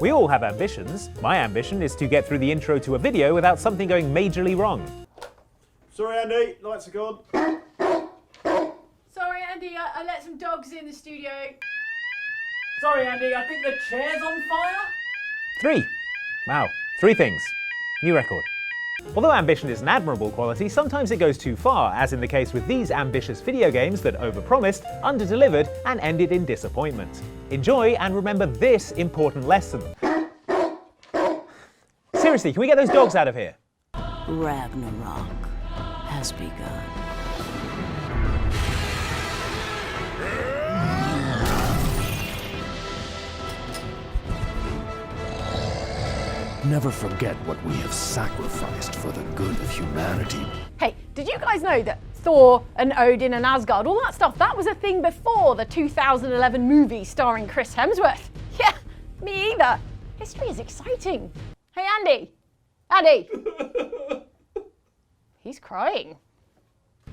We all have ambitions. My ambition is to get through the intro to a video without something going majorly wrong. Sorry, Andy, lights are gone. Sorry, Andy, I let some dogs in the studio. Sorry, Andy, I think the chair's on fire. 3. Wow, 3 things. New record. Although ambition is an admirable quality, sometimes it goes too far, as in the case with these ambitious video games that overpromised, underdelivered, and ended in disappointment. Enjoy and remember this important lesson. Seriously, can we get those dogs out of here? Ragnarok has begun. Never forget what we have sacrificed for the good of humanity. Hey, did you guys know that Thor and Odin and Asgard, all that stuff, that was a thing before the 2011 movie starring Chris Hemsworth? Yeah, me either. History is exciting. Hey, Andy. Andy. He's crying.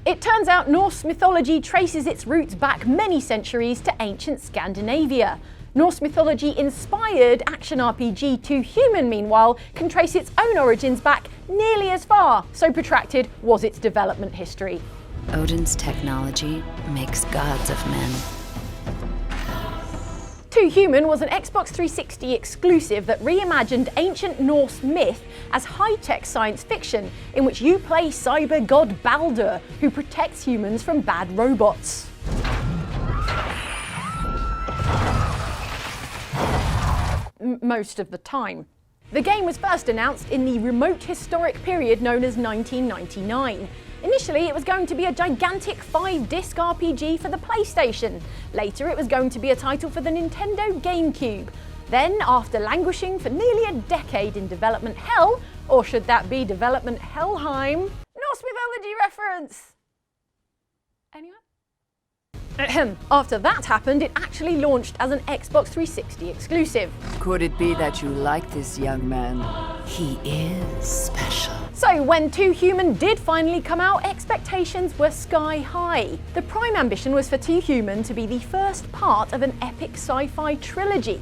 It turns out Norse mythology traces its roots back many centuries to ancient Scandinavia. Norse mythology-inspired action RPG 2 Human, meanwhile, can trace its own origins back nearly as far, so protracted was its development history. Odin's technology makes gods of men. 2 Human was an Xbox 360 exclusive that reimagined ancient Norse myth as high-tech science fiction, in which you play cyber god Baldur, who protects humans from bad robots. Most of the time. The game was first announced in the remote historic period known as 1999. Initially, it was going to be a gigantic 5-disc RPG for the PlayStation. Later, it was going to be a title for the Nintendo GameCube. Then, after languishing for nearly a decade in development hell, or should that be development Helheim? Norse mythology reference! Anyone? After that happened, it actually launched as an Xbox 360 exclusive. Could it be that you like this young man? He is special. So when 2 Human did finally come out, expectations were sky high. The prime ambition was for 2 Human to be the first part of an epic sci-fi trilogy.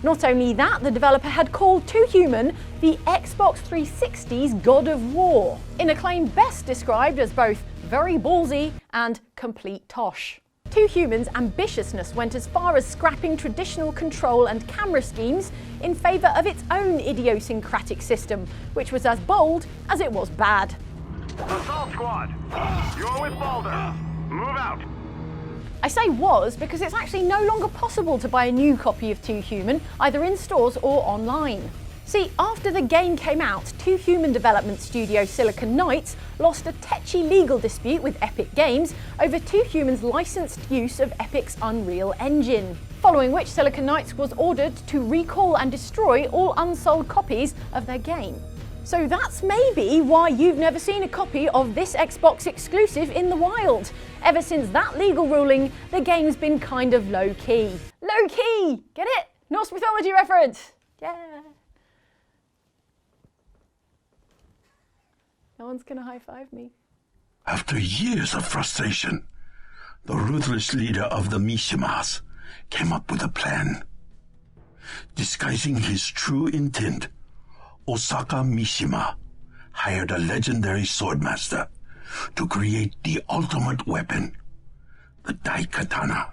Not only that, the developer had called 2 Human the Xbox 360's God of War, in a claim best described as both very ballsy and complete tosh. 2 Human's ambitiousness went as far as scrapping traditional control and camera schemes in favour of its own idiosyncratic system, which was as bold as it was bad. Assault squad, you're with Baldur. Move out. I say was because it's actually no longer possible to buy a new copy of 2 Human, either in stores or online. See, after the game came out, 2 Human development studio Silicon Knights lost a tetchy legal dispute with Epic Games over 2 Human's licensed use of Epic's Unreal Engine. Following which, Silicon Knights was ordered to recall and destroy all unsold copies of their game. So that's maybe why you've never seen a copy of this Xbox exclusive in the wild. Ever since that legal ruling, the game's been kind of low-key. Low-key! Get it? Norse mythology reference! Yeah. No one's gonna high-five me. After years of frustration, the ruthless leader of the Mishimas came up with a plan. Disguising his true intent, Osaka Mishima hired a legendary swordmaster to create the ultimate weapon, the Daikatana.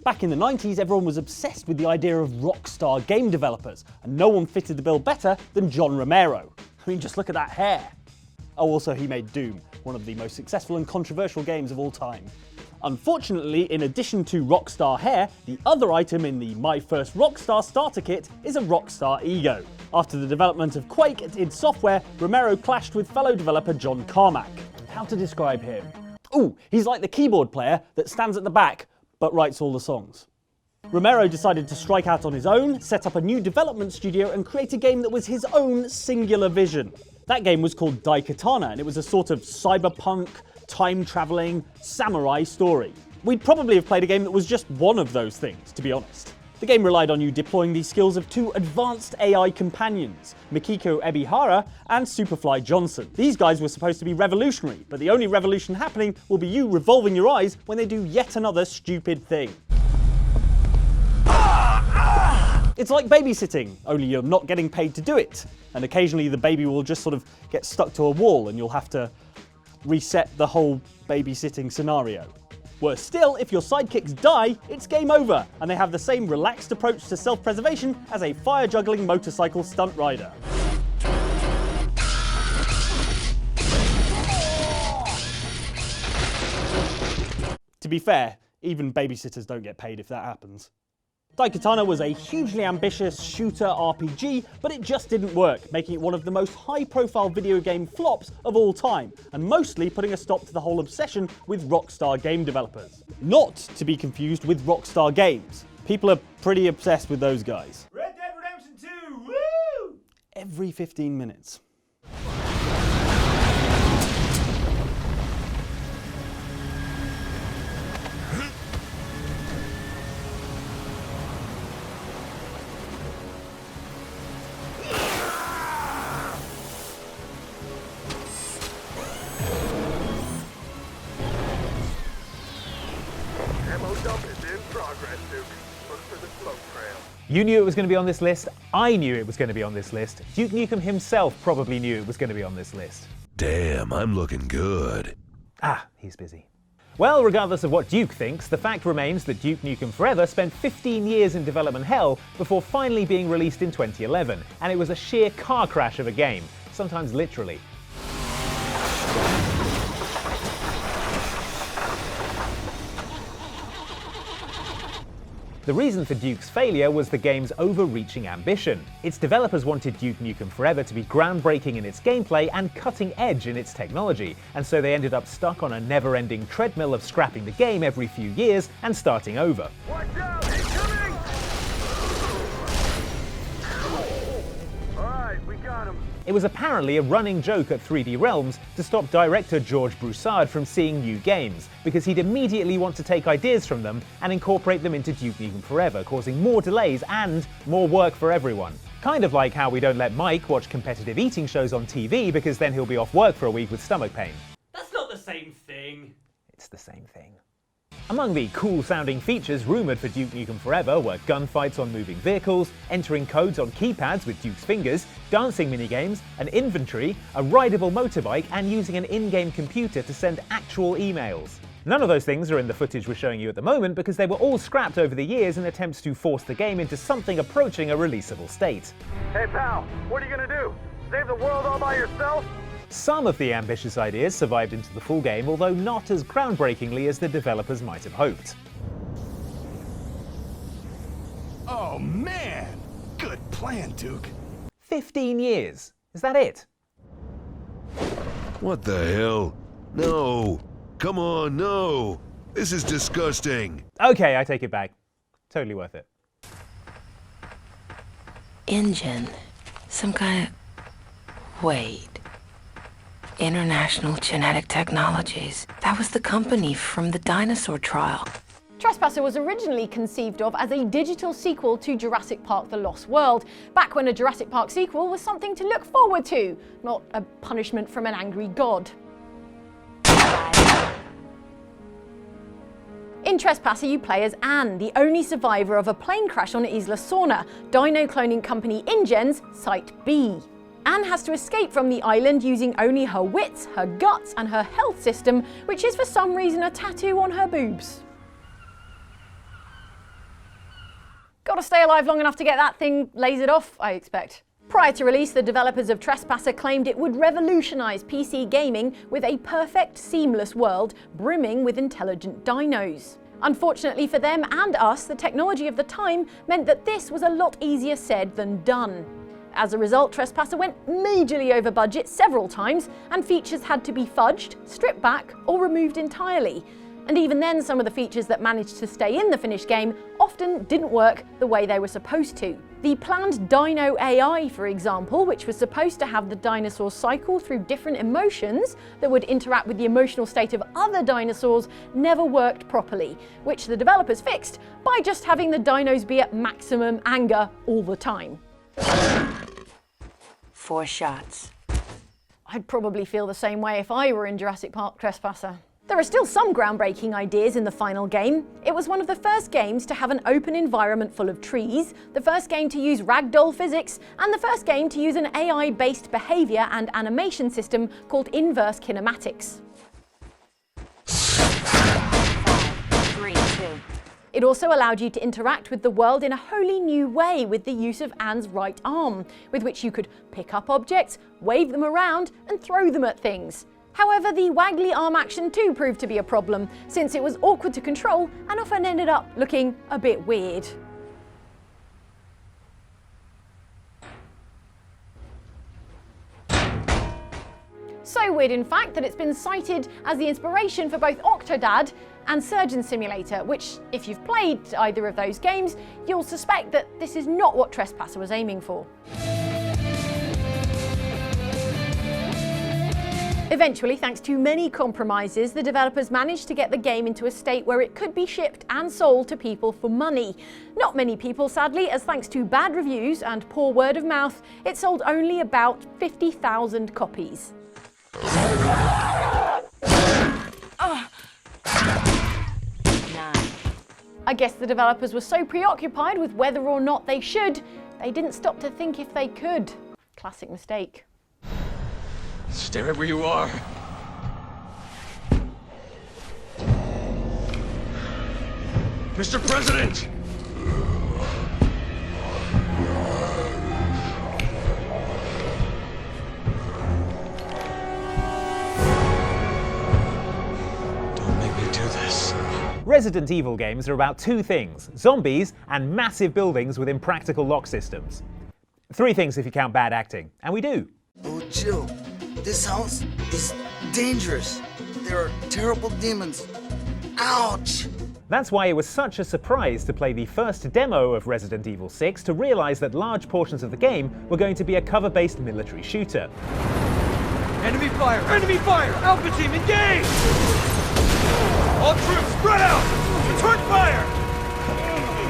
Back in the 90s, everyone was obsessed with the idea of rockstar game developers, and no one fitted the bill better than John Romero. I mean, just look at that hair. Oh, also he made Doom, one of the most successful and controversial games of all time. Unfortunately, in addition to Rockstar hair, the other item in the My First Rockstar starter kit is a Rockstar ego. After the development of Quake at id Software, Romero clashed with fellow developer John Carmack. How to describe him? Ooh, he's like the keyboard player that stands at the back, but writes all the songs. Romero decided to strike out on his own, set up a new development studio and create a game that was his own singular vision. That game was called Daikatana, and it was a sort of cyberpunk, time-travelling, samurai story. We'd probably have played a game that was just one of those things, to be honest. The game relied on you deploying the skills of 2 advanced AI companions, Mikiko Ebihara and Superfly Johnson. These guys were supposed to be revolutionary, but the only revolution happening will be you revolving your eyes when they do yet another stupid thing. It's like babysitting, only you're not getting paid to do it. And occasionally the baby will just sort of get stuck to a wall and you'll have to reset the whole babysitting scenario. Worse still, if your sidekicks die, it's game over, and they have the same relaxed approach to self-preservation as a fire-juggling motorcycle stunt rider. To be fair, even babysitters don't get paid if that happens. Daikatana was a hugely ambitious shooter RPG, but it just didn't work, making it one of the most high-profile video game flops of all time, and mostly putting a stop to the whole obsession with Rockstar game developers. Not to be confused with Rockstar Games. People are pretty obsessed with those guys. Red Dead Redemption 2, woo! Every 15 minutes. You knew it was going to be on this list. I knew it was going to be on this list. Duke Nukem himself probably knew it was going to be on this list. Damn, I'm looking good. Ah, he's busy. Well, regardless of what Duke thinks, the fact remains that Duke Nukem Forever spent 15 years in development hell before finally being released in 2011, and it was a sheer car crash of a game, sometimes literally. The reason for Duke's failure was the game's overreaching ambition. Its developers wanted Duke Nukem Forever to be groundbreaking in its gameplay and cutting edge in its technology, and so they ended up stuck on a never-ending treadmill of scrapping the game every few years and starting over. Watch out! Incoming! Alright, we got him. It was apparently a running joke at 3D Realms to stop director George Broussard from seeing new games, because he'd immediately want to take ideas from them and incorporate them into Duke Nukem Forever, causing more delays and more work for everyone. Kind of like how we don't let Mike watch competitive eating shows on TV because then he'll be off work for a week with stomach pain. That's not the same thing. It's the same thing. Among the cool-sounding features rumoured for Duke Nukem Forever were gunfights on moving vehicles, entering codes on keypads with Duke's fingers, dancing minigames, an inventory, a rideable motorbike, and using an in-game computer to send actual emails. None of those things are in the footage we're showing you at the moment because they were all scrapped over the years in attempts to force the game into something approaching a releasable state. Hey pal, what are you gonna do? Save the world all by yourself? Some of the ambitious ideas survived into the full game, although not as groundbreakingly as the developers might have hoped. Oh man! Good plan, Duke. 15 years. Is that it? What the hell? No! Come on, no! This is disgusting! Okay, I take it back. Totally worth it. Engine. Some kind of... Wait. International Genetic Technologies. That was the company from the dinosaur trial. Trespasser was originally conceived of as a digital sequel to Jurassic Park: The Lost World, back when a Jurassic Park sequel was something to look forward to, not a punishment from an angry god. In Trespasser, you play as Anne, the only survivor of a plane crash on Isla Sorna, dino cloning company InGen's Site B. Anne has to escape from the island using only her wits, her guts, and her health system, which is for some reason a tattoo on her boobs. Gotta stay alive long enough to get that thing lasered off, I expect. Prior to release, the developers of Trespasser claimed it would revolutionise PC gaming with a perfect, seamless world brimming with intelligent dinos. Unfortunately for them and us, the technology of the time meant that this was a lot easier said than done. As a result, Trespasser went majorly over budget several times, and features had to be fudged, stripped back, or removed entirely. And even then, some of the features that managed to stay in the finished game often didn't work the way they were supposed to. The planned Dino AI, for example, which was supposed to have the dinosaurs cycle through different emotions that would interact with the emotional state of other dinosaurs, never worked properly, which the developers fixed by just having the dinos be at maximum anger all the time. 4 shots. I'd probably feel the same way if I were in Jurassic Park Trespasser. There are still some groundbreaking ideas in the final game. It was one of the first games to have an open environment full of trees, the first game to use ragdoll physics, and the first game to use an AI-based behaviour and animation system called inverse kinematics. 3, 2. It also allowed you to interact with the world in a wholly new way with the use of Anne's right arm, with which you could pick up objects, wave them around, and throw them at things. However, the waggly arm action too proved to be a problem, since it was awkward to control and often ended up looking a bit weird. So weird, in fact, that it's been cited as the inspiration for both Octodad and Surgeon Simulator, which, if you've played either of those games, you'll suspect that this is not what Trespasser was aiming for. Eventually, thanks to many compromises, the developers managed to get the game into a state where it could be shipped and sold to people for money. Not many people, sadly, as thanks to bad reviews and poor word of mouth, it sold only about 50,000 copies. I guess the developers were so preoccupied with whether or not they should, they didn't stop to think if they could. Classic mistake. Stay right where you are. Mr. President! Don't make me do this. Resident Evil games are about two things: zombies and massive buildings with impractical lock systems. Three things if you count bad acting, and we do. Oh, Jill, this house is dangerous. There are terrible demons. Ouch! That's why it was such a surprise to play the first demo of Resident Evil 6 to realise that large portions of the game were going to be a cover-based military shooter. Enemy fire! Enemy fire! Alpha team, engage! All troops, spread out! Return fire!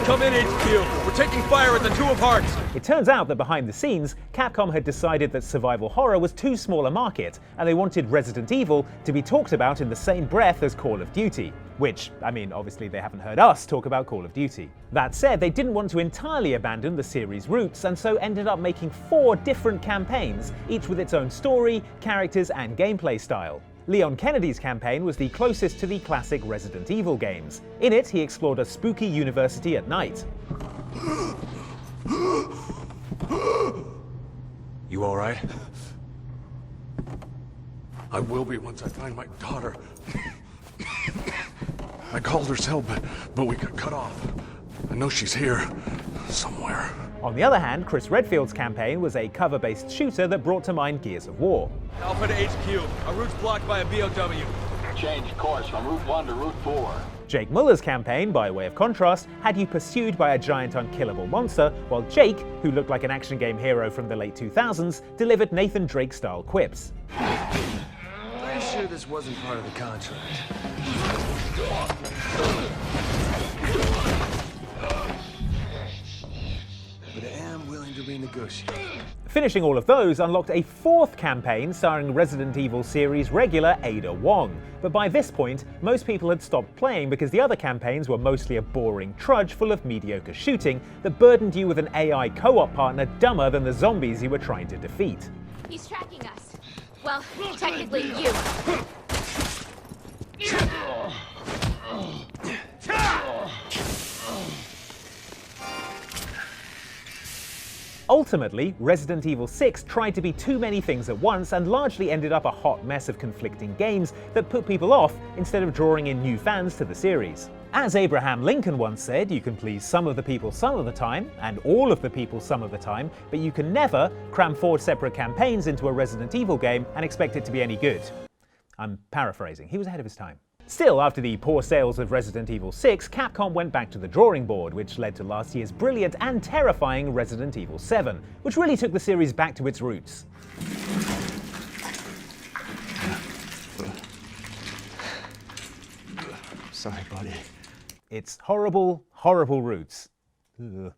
Come in, HQ. We're taking fire at the Two of Hearts. It turns out that behind the scenes, Capcom had decided that survival horror was too small a market, and they wanted Resident Evil to be talked about in the same breath as Call of Duty. Which, I mean, obviously they haven't heard us talk about Call of Duty. That said, they didn't want to entirely abandon the series' roots, and so ended up making 4 different campaigns, each with its own story, characters, and gameplay style. Leon Kennedy's campaign was the closest to the classic Resident Evil games. In it, he explored a spooky university at night. You all right? I will be once I find my daughter. I called her cell, but we got cut off. I know she's here somewhere. On the other hand, Chris Redfield's campaign was a cover-based shooter that brought to mind Gears of War. Alpha to HQ. Our route's blocked by a BOW. Change course from Route 1 to Route 4. Jake Muller's campaign, by way of contrast, had you pursued by a giant unkillable monster, while Jake, who looked like an action game hero from the late 2000s, delivered Nathan Drake-style quips. Pretty sure this wasn't part of the contract. But I am willing to renegotiate. Finishing all of those unlocked a 4th campaign starring Resident Evil series regular Ada Wong. But by this point, most people had stopped playing because the other campaigns were mostly a boring trudge full of mediocre shooting that burdened you with an AI co-op partner dumber than the zombies you were trying to defeat. He's tracking us. Well, technically you. Ultimately, Resident Evil 6 tried to be too many things at once and largely ended up a hot mess of conflicting games that put people off instead of drawing in new fans to the series. As Abraham Lincoln once said, you can please some of the people some of the time, and all of the people some of the time, but you can never cram 4 separate campaigns into a Resident Evil game and expect it to be any good. I'm paraphrasing, he was ahead of his time. Still, after the poor sales of Resident Evil 6, Capcom went back to the drawing board, which led to last year's brilliant and terrifying Resident Evil 7, which really took the series back to its roots. Sorry, buddy. Its horrible, horrible roots. Ugh.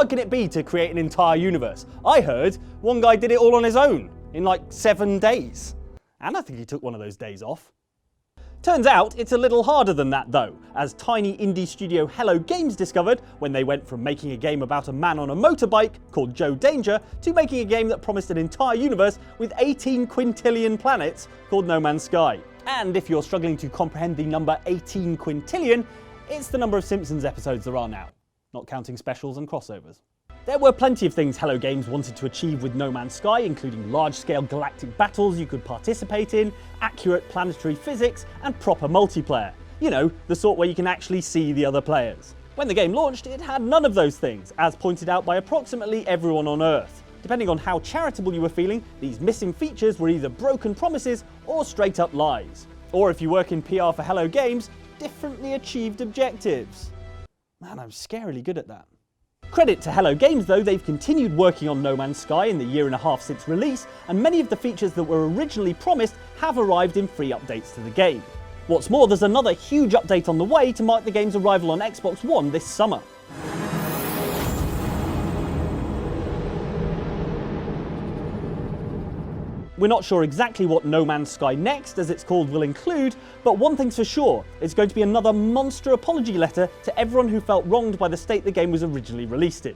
hard can it be to create an entire universe? I heard one guy did it all on his own in like 7 days. And I think he took one of those days off. Turns out it's a little harder than that though, as tiny indie studio Hello Games discovered when they went from making a game about a man on a motorbike called Joe Danger to making a game that promised an entire universe with 18 quintillion planets called No Man's Sky. And if you're struggling to comprehend the number 18 quintillion, it's the number of Simpsons episodes there are now, not counting specials and crossovers. There were plenty of things Hello Games wanted to achieve with No Man's Sky, including large-scale galactic battles you could participate in, accurate planetary physics, and proper multiplayer. You know, the sort where you can actually see the other players. When the game launched, it had none of those things, as pointed out by approximately everyone on Earth. Depending on how charitable you were feeling, these missing features were either broken promises or straight-up lies. Or if you work in PR for Hello Games, differently achieved objectives. Man, I'm scarily good at that. Credit to Hello Games though, they've continued working on No Man's Sky in the year and a half since release, and many of the features that were originally promised have arrived in free updates to the game. What's more, there's another huge update on the way to mark the game's arrival on Xbox One this summer. We're not sure exactly what No Man's Sky Next, as it's called, will include, but one thing's for sure, it's going to be another monster apology letter to everyone who felt wronged by the state the game was originally released in.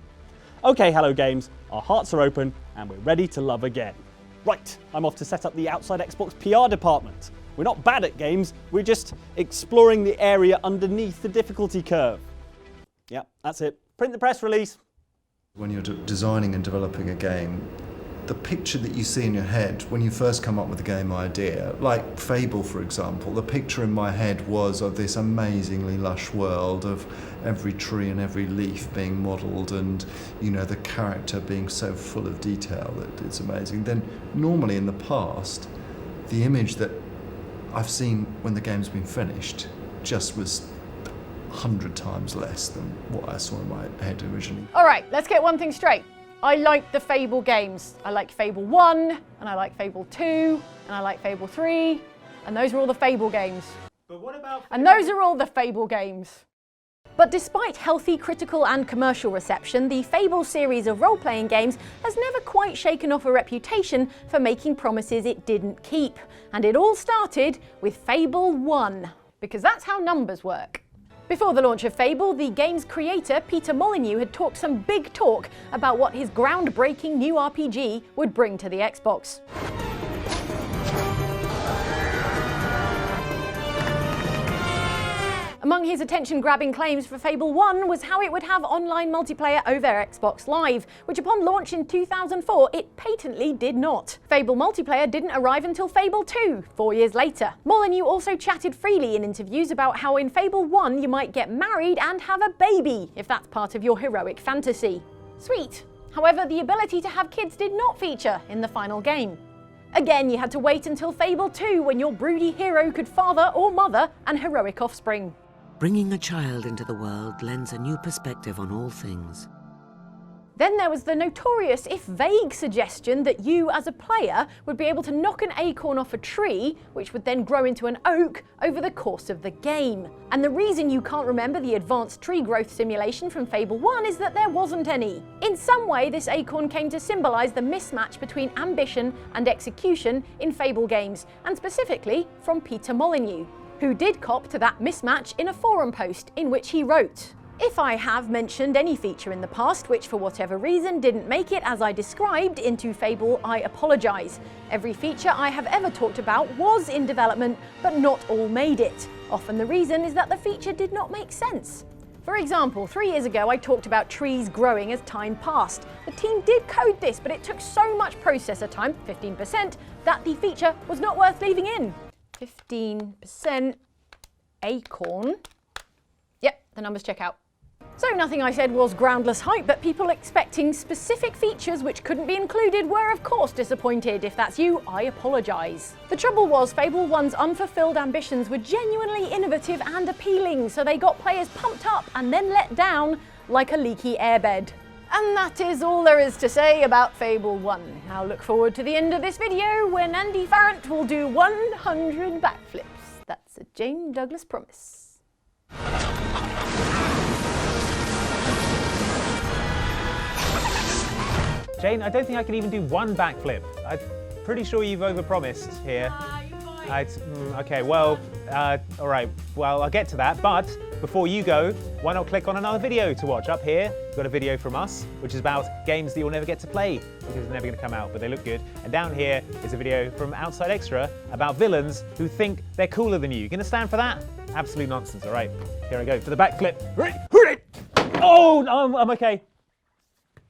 Okay, Hello Games, our hearts are open and we're ready to love again. Right, I'm off to set up the outsidexbox PR department. We're not bad at games, we're just exploring the area underneath the difficulty curve. Yep, that's it. Print the press release. When you're designing and developing a game, the picture that you see in your head when you first come up with a game idea, like Fable for example, the picture in my head was of this amazingly lush world of every tree and every leaf being modelled and, you know, the character being so full of detail that it's amazing. Then normally in the past, the image that I've seen when the game's been finished just was 100 times less than what I saw in my head originally. Alright, let's get one thing straight. I like the Fable games. I like Fable 1, and I like Fable 2, and I like Fable 3, and those are all the Fable games. But what about... And those are all the Fable games. But despite healthy critical and commercial reception, the Fable series of role-playing games has never quite shaken off a reputation for making promises it didn't keep. And it all started with Fable 1, because that's how numbers work. Before the launch of Fable, the game's creator, Peter Molyneux, had talked some big talk about what his groundbreaking new RPG would bring to the Xbox. Among his attention-grabbing claims for Fable 1 was how it would have online multiplayer over Xbox Live, which upon launch in 2004, it patently did not. Fable multiplayer didn't arrive until Fable 2, 4 years later. Molyneux also chatted freely in interviews about how in Fable 1 you might get married and have a baby, if that's part of your heroic fantasy. Sweet. However, the ability to have kids did not feature in the final game. Again, you had to wait until Fable 2 when your broody hero could father or mother an heroic offspring. Bringing a child into the world lends a new perspective on all things. Then there was the notorious, if vague, suggestion that you, as a player, would be able to knock an acorn off a tree, which would then grow into an oak over the course of the game. And the reason you can't remember the advanced tree growth simulation from Fable 1 is that there wasn't any. In some way, this acorn came to symbolise the mismatch between ambition and execution in Fable games, and specifically from Peter Molyneux, who did cop to that mismatch in a forum post in which he wrote, "If I have mentioned any feature in the past which for whatever reason didn't make it as I described into Fable, I apologise. Every feature I have ever talked about was in development, but not all made it. Often the reason is that the feature did not make sense. For example, 3 years ago I talked about trees growing as time passed. The team did code this, but it took so much processor time, 15%, that the feature was not worth leaving in." 15% acorn. Yep, the numbers check out. So nothing I said was groundless hype, but people expecting specific features which couldn't be included were of course disappointed. If that's you, I apologise. The trouble was Fable 1's unfulfilled ambitions were genuinely innovative and appealing, so they got players pumped up and then let down like a leaky airbed. And that is all there is to say about Fable 1. Now look forward to the end of this video when Andy Farrant will do 100 backflips. That's a Jane Douglas promise. Jane, I don't think I can even do one backflip. I'm pretty sure you've overpromised here. Okay, well, all right, well, I'll get to that, but before you go, why not click on another video to watch? Up here, we've got a video from us, which is about games that you'll never get to play because they're never going to come out, but they look good. And down here is a video from Outside Extra about villains who think they're cooler than you. You going to stand for that? Absolute nonsense, all right. Here I go for the backflip. Oh, no, I'm okay.